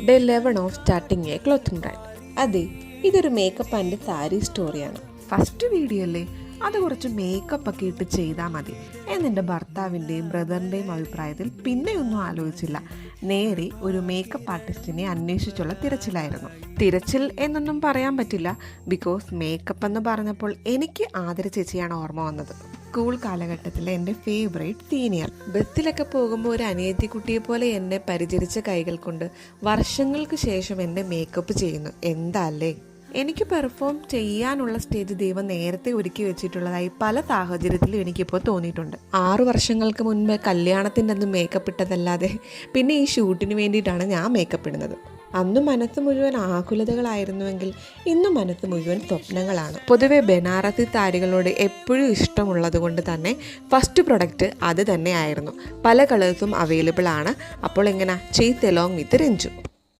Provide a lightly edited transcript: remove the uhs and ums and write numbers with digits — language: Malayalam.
Day 11 of starting A clothing brand. അതെ, ഇതൊരു മേക്കപ്പ് ആൻഡ് സാരി സ്റ്റോറിയാണ്. ഫസ്റ്റ് വീഡിയോ അല്ലേ, അത് കുറച്ച് മേക്കപ്പ് ഒക്കെ ഇട്ട് ചെയ്താൽ മതി എന്നെൻ്റെ ഭർത്താവിൻ്റെയും ബ്രദറിൻ്റെയും അഭിപ്രായത്തിൽ പിന്നെയൊന്നും ആലോചിച്ചില്ല. നേരെ ഒരു മേക്കപ്പ് ആർട്ടിസ്റ്റിനെ അന്വേഷിച്ചുള്ള തിരച്ചിലായിരുന്നു. തിരച്ചിൽ എന്നൊന്നും പറയാൻ പറ്റില്ല, ബിക്കോസ് മേക്കപ്പ് എന്ന് പറഞ്ഞപ്പോൾ എനിക്ക് ആതിര ചേച്ചിയാണ് ഓർമ്മ വന്നത്. സ്കൂൾ കാലഘട്ടത്തിലെ എൻ്റെ ഫേവറേറ്റ് സീനിയർ. ബസ്സിലൊക്കെ പോകുമ്പോൾ ഒരു അനിയത്തി കുട്ടിയെ പോലെ എന്നെ പരിചരിച്ച കൈകൾ കൊണ്ട് വർഷങ്ങൾക്ക് ശേഷം എന്നെ മേക്കപ്പ് ചെയ്യുന്നു. എന്താ അല്ലേ? എനിക്ക് പെർഫോം ചെയ്യാനുള്ള സ്റ്റേജ് ദൈവം നേരത്തെ ഒരുക്കി വെച്ചിട്ടുള്ളതായി പല സാഹചര്യത്തിലും എനിക്കിപ്പോൾ തോന്നിയിട്ടുണ്ട്. 6 വർഷങ്ങൾക്ക് മുൻപ് കല്യാണത്തിൻ്റെ അന്ന് മേക്കപ്പ് ഇട്ടതല്ലാതെ പിന്നെ ഈ ഷൂട്ടിന് വേണ്ടിയിട്ടാണ് ഞാൻ മേക്കപ്പ് ഇടുന്നത്. അന്ന് മനസ്സ് മുഴുവൻ ആകുലതകളായിരുന്നുവെങ്കിൽ ഇന്ന് മനസ്സ് മുഴുവൻ സ്വപ്നങ്ങളാണ്. പൊതുവെ ബനാറസി സാരികളോട് എപ്പോഴും ഇഷ്ടമുള്ളത് കൊണ്ട് തന്നെ ഫസ്റ്റ് പ്രൊഡക്റ്റ് അത് തന്നെയായിരുന്നു. പല കളേഴ്സും അവൈലബിൾ ആണ്. അപ്പോൾ എങ്ങനെ ചെയ്ത് എലോങ് വിത്ത് രഞ്ജു.